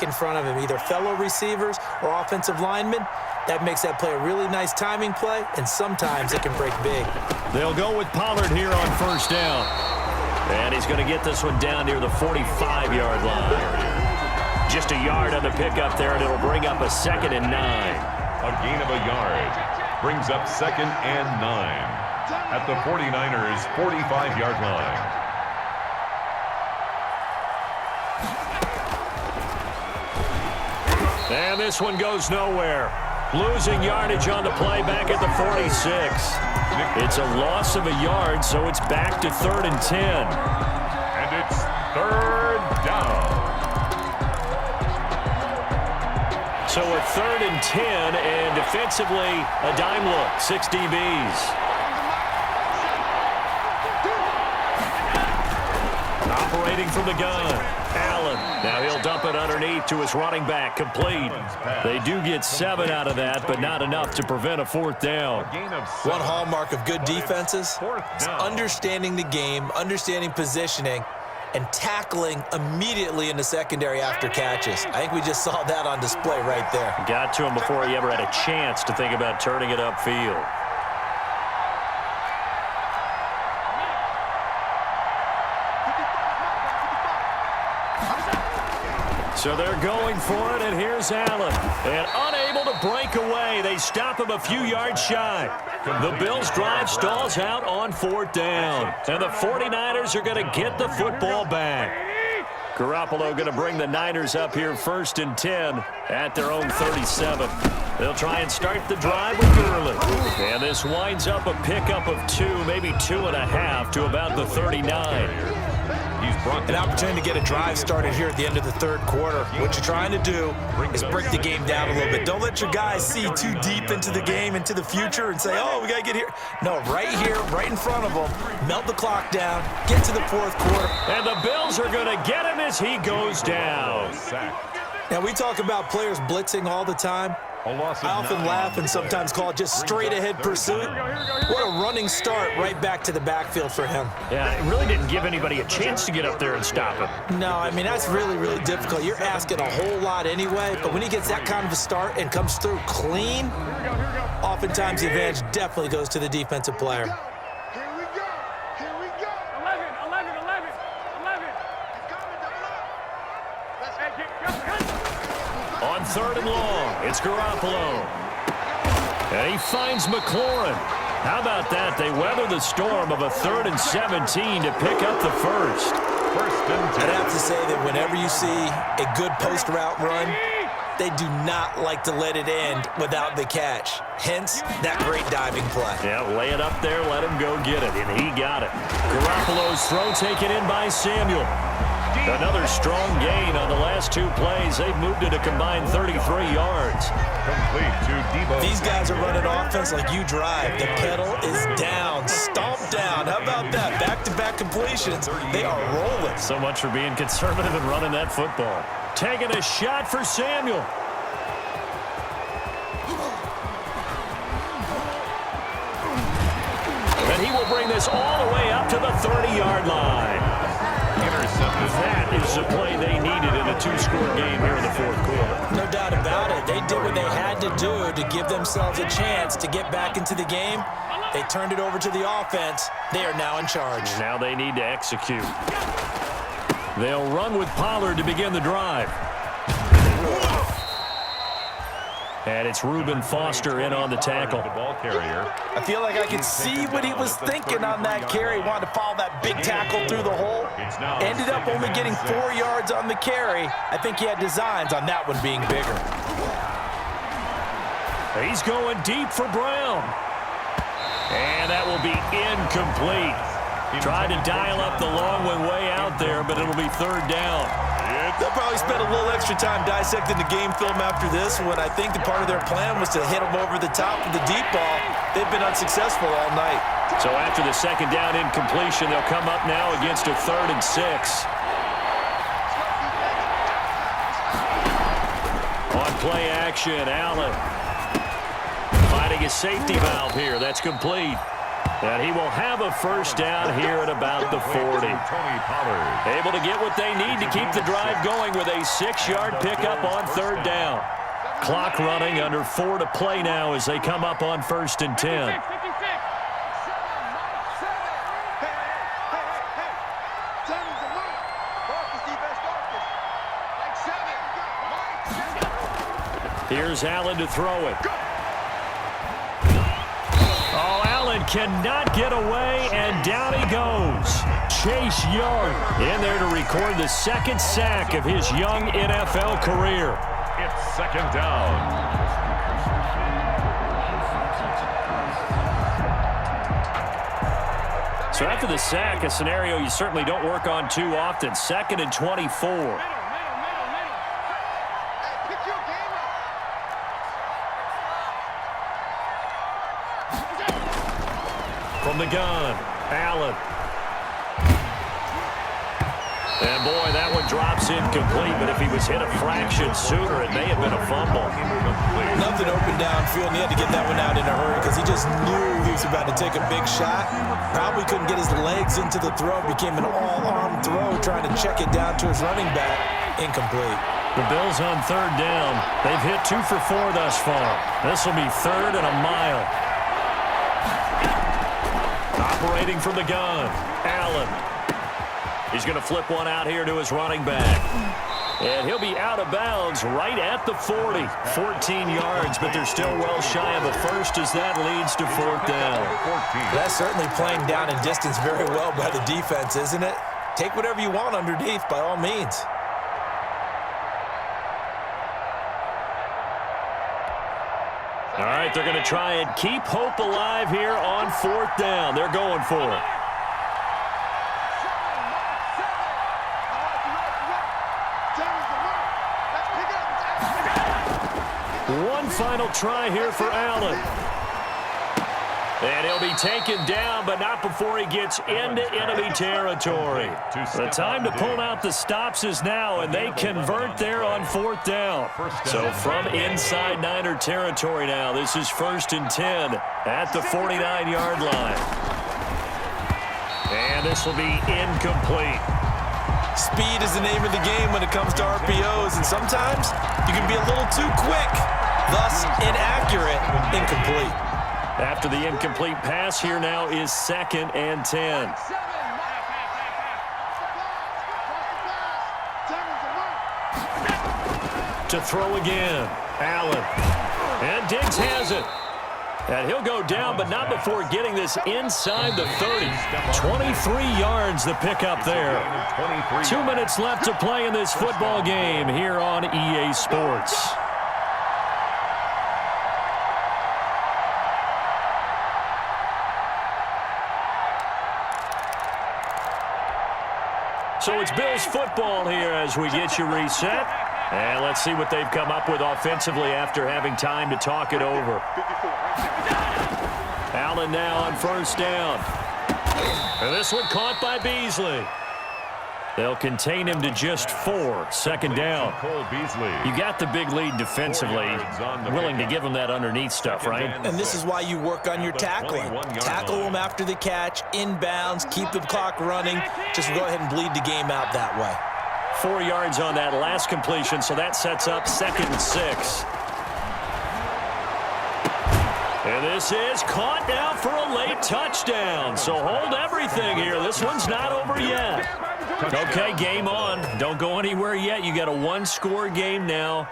back in front of him, either fellow receivers or offensive linemen. That makes that play a really nice timing play, and sometimes it can break big. They'll go with Pollard here on first down. And he's going to get this one down near the 45-yard line. Just a yard on the pickup there, and it'll bring up a 2nd and 9. A gain of a yard brings up 2nd and 9 at the 49ers' 45-yard line. And this one goes nowhere. Losing yardage on the play back at the 46. It's a loss of a yard, so it's back to 3rd and 10. And it's 3rd down. So a 3rd and 10, and defensively, a dime look, 6 DBs. Operating from the gun, Allen. Now he'll dump it underneath to his running back, complete. They do get 7 out of that, but not enough to prevent a 4th down. One hallmark of good defenses is understanding the game, understanding positioning, and tackling immediately in the secondary after catches. I think we just saw that on display right there. Got to him before he ever had a chance to think about turning it upfield. So they're going for it, and here's Allen. And unable to break away. They stop him a few yards shy. The Bills' drive stalls out on 4th down. And the 49ers are going to get the football back. Garoppolo going to bring the Niners up here 1st and 10 at their own 37. They'll try and start the drive with Gurley. And this winds up a pickup of 2, maybe 2.5 to about the 39. An opportunity to get a drive started here at the end of the 3rd quarter. What you're trying to do is break the game down a little bit. Don't let your guys see too deep into the game, into the future, and say, oh, we got to get here. No, right here, right in front of them. Melt the clock down, get to the 4th quarter. And the Bills are going to get him as he goes down. Now, we talk about players blitzing all the time. I often laugh and sometimes call it just straight-ahead pursuit. What a running start right back to the backfield for him. Yeah, it really didn't give anybody a chance to get up there and stop him. No, I mean, that's really, really difficult. You're asking a whole lot anyway, but when he gets that kind of a start and comes through clean, oftentimes the advantage definitely goes to the defensive player. On 3rd and long, it's Garoppolo. And he finds McLaurin. How about that? They weather the storm of a 3rd and 17 to pick up the 1st. I'd have to say that whenever you see a good post route run, they do not like to let it end without the catch. Hence, that great diving play. Yeah, lay it up there, let him go get it, and he got it. Garoppolo's throw taken in by Samuel. Another strong gain on the last 2 plays. They've moved it a combined 33 yards. Complete to Debo. These guys are running offense like you drive. The pedal is down, stomped down. How about that? Back-to-back completions. They are rolling. So much for being conservative and running that football. Taking a shot for Samuel. And he will bring this all the way up to the 30-yard line. That is the play they needed in a 2-score game here in the 4th quarter. No doubt about it. They did what they had to do to give themselves a chance to get back into the game. They turned it over to the offense. They are now in charge. Now they need to execute. They'll run with Pollard to begin the drive. And it's Reuben Foster in on the tackle. The ball carrier. I feel like I could see what he was thinking on that carry. Wanted to follow that big tackle through the hole. Ended up only getting 4 yards on the carry. I think he had designs on that one being bigger. He's going deep for Brown. And that will be incomplete. Tried to dial up the long one way out there, but it'll be 3rd down. They'll probably spend a little extra time dissecting the game film after this one. I think the part of their plan was to hit them over the top with the deep ball. They've been unsuccessful all night. So after the 2nd down incompletion, they'll come up now against a 3rd and 6. On play action, Allen. Finding a safety valve here. That's complete. And he will have a first down here at about the 40. Able to get what they need to keep the drive going with a 6-yard pickup on third down. Clock running, under 4 to play now as they come up on 1st and 10. Here's Allen to throw it. Oh, Allen cannot get away, and down he goes. Chase Young in there to record the 2nd sack of his young NFL career. It's 2nd down. So after the sack, a scenario you certainly don't work on too often. 2nd and 24. From the gun, Allen. And boy, that one drops incomplete, but if he was hit a fraction sooner, it may have been a fumble. Nothing open downfield, and he had to get that one out in a hurry because he just knew he was about to take a big shot. Probably couldn't get his legs into the throw. Became an all-arm throw, trying to check it down to his running back. Incomplete. The Bills on 3rd down. They've hit 2 for 4 thus far. This will be 3rd and a mile. Operating from the gun, Allen. He's going to flip one out here to his running back. And he'll be out of bounds right at the 40. 14 yards, but they're still well shy of a first as that leads to 4th down. That's certainly playing down in distance very well by the defense, isn't it? Take whatever you want underneath, by all means. All right, they're going to try and keep hope alive here on 4th down. They're going for it. One final try here for Allen. And he'll be taken down, but not before he gets into enemy territory. The time to pull out the stops is now, and they convert there on 4th down. So from inside Niner territory now, this is 1st and 10 at the 49-yard line. And this will be incomplete. Speed is the name of the game when it comes to RPOs, and sometimes you can be a little too quick, thus inaccurate, incomplete. After the incomplete pass, here now is 2nd and 10. To throw again, Allen. And Diggs has it. And he'll go down, but not before getting this inside the 30. 23 yards the pickup there. 2 minutes left to play in this football game here on EA Sports. So it's Bills football here as we get you reset. And let's see what they've come up with offensively after having time to talk it over. Allen now on 1st down. And this one caught by Beasley. They'll contain him to just 4. 2nd down. You got the big lead defensively. Willing to give him that underneath stuff, right? And this is why you work on your tackling. Tackle them after the catch, inbounds, keep the clock running. Just go ahead and bleed the game out that way. 4 yards on that last completion, so that sets up 2nd and 6. And this is caught now for a late touchdown. So hold everything here. This one's not over yet. Okay, game on. Don't go anywhere yet. You got a 1-score game now.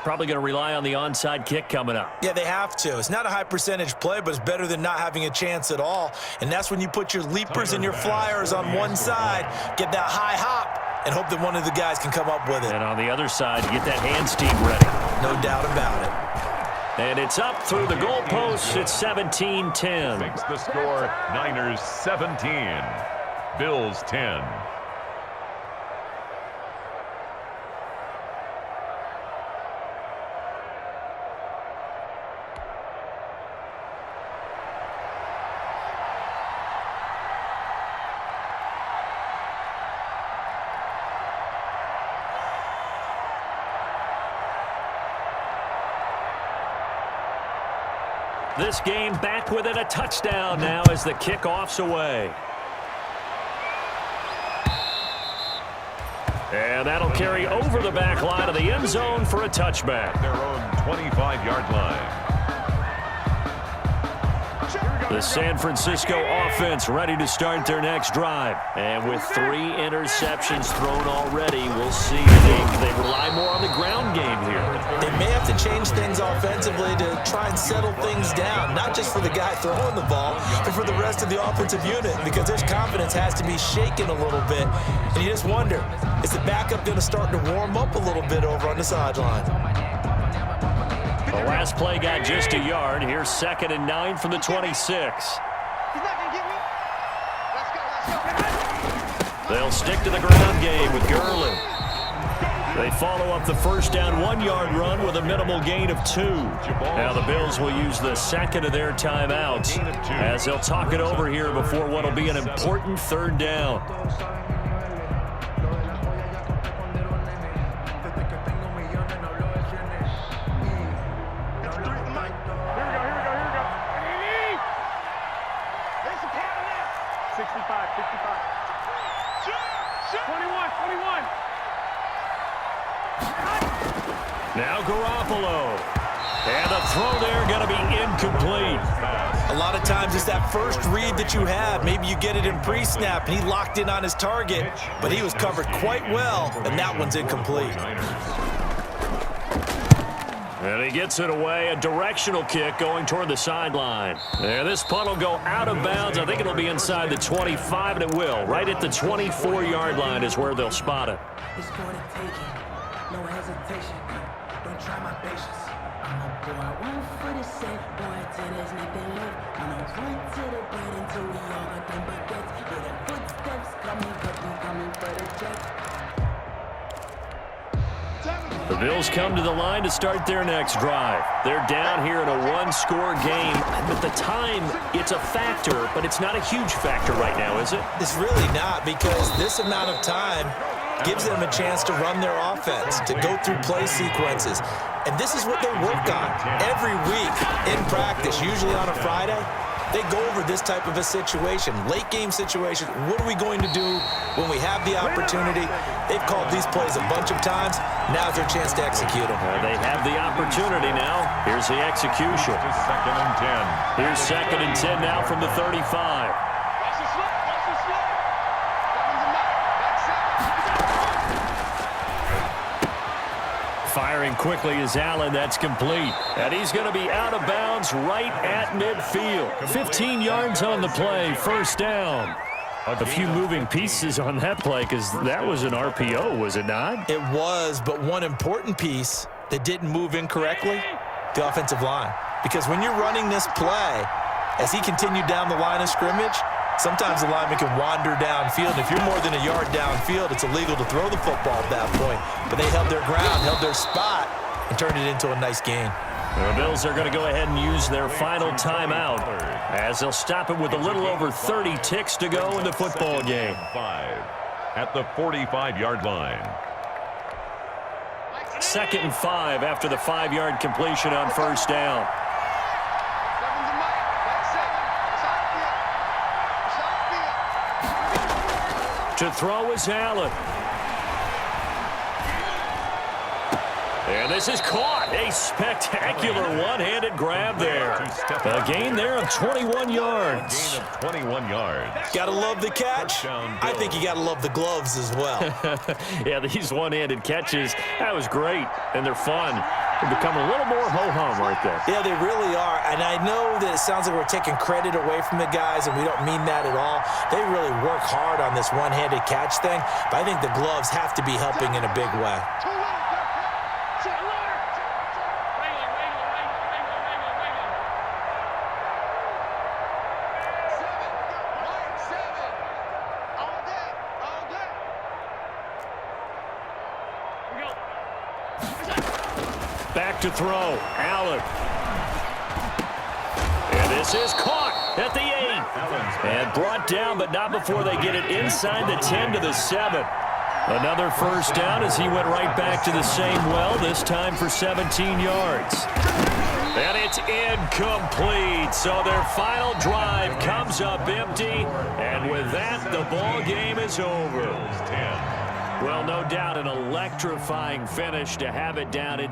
Probably going to rely on the onside kick coming up. Yeah, they have to. It's not a high percentage play, but it's better than not having a chance at all. And that's when you put your leapers and your flyers on one side, get that high hop, and hope that one of the guys can come up with it. And on the other side, get that hands team ready. No doubt about it. And it's up through the goalposts. It's 17-10. Makes the score Niners 17, Bills 10. This game back within a touchdown now as the kickoff's away. And that'll carry over the back line of the end zone for a touchback. Their own 25-yard line. The San Francisco offense ready to start their next drive. And with 3 interceptions thrown already, we'll see if they rely more on the ground game here. They may have to change things offensively to try and settle things down, not just for the guy throwing the ball, but for the rest of the offensive unit, because their confidence has to be shaken a little bit. And you just wonder, is the backup going to start to warm up a little bit over on the sideline? The last play got just a yard. Here's 2nd and 9 from the 26. They'll stick to the ground game with Gurley. They follow up the first down 1-yard run with a minimal gain of 2. Now the Bills will use the second of their timeouts as they'll talk it over here before what will be an important 3rd down. Now Garoppolo. And the throw there going to be incomplete. A lot of times it's that first read that you have. Maybe you get it in pre-snap, and he locked in on his target, but he was covered quite well, and that one's incomplete. And he gets it away, a directional kick going toward the sideline. And this punt will go out of bounds. I think it'll be inside the 25, and it will. Right at the 24-yard line is where they'll spot it. It's for the taking, no hesitation. Don't try my patience. I'm a boy, I won't for the sake, boy, till there's nothing left. I'm gonna run to the bread until we all got them baguettes. Yeah, the footsteps coming, but we coming for the jet. The Bills come to the line to start their next drive. They're down here in a 1-score game. At the time, it's a factor, but it's not a huge factor right now, is it? It's really not, because this amount of time gives them a chance to run their offense, to go through play sequences. And this is what they work on every week in practice, usually on a Friday. They go over this type of a situation, late game situation. What are we going to do when we have the opportunity? They've called these plays a bunch of times. Now's their chance to execute them. They have the opportunity now. Here's the execution. 2nd and 10. Here's 2nd and 10 now from the 35. Firing quickly is Allen. That's complete. And he's going to be out of bounds right at midfield. 15 yards on the play. 1st down. A few moving pieces on that play because that was an RPO, was it not? It was, but one important piece that didn't move incorrectly, the offensive line. Because when you're running this play, as he continued down the line of scrimmage, sometimes the lineman can wander downfield. If you're more than a yard downfield, it's illegal to throw the football at that point. But they held their ground, held their spot, and turned it into a nice gain. The Bills are going to go ahead and use their final timeout as they'll stop it with a little over 30 ticks to go in the football game. 5 at the 45-yard line. 2nd and 5 after the 5-yard completion on 1st down. To throw is Allen. And this is caught. A spectacular one-handed grab there. A gain there of 21 yards. Gain of 21 yards. Gotta love the catch. I think you gotta love the gloves as well. Yeah, these one-handed catches, that was great. And they're fun. They become a little more ho-hum right there. Yeah, they really are. And I know that it sounds like we're taking credit away from the guys, and we don't mean that at all. They really work hard on this one-handed catch thing, but I think the gloves have to be helping in a big way. Back to throw, Allen. And this is caught at the 8. And brought down, but not before they get it inside the 10 to the 7. Another first down as he went right back to the same well, this time for 17 yards. And it's incomplete. So their final drive comes up empty. And with that, the ball game is over. Well, no doubt an electrifying finish to have it down in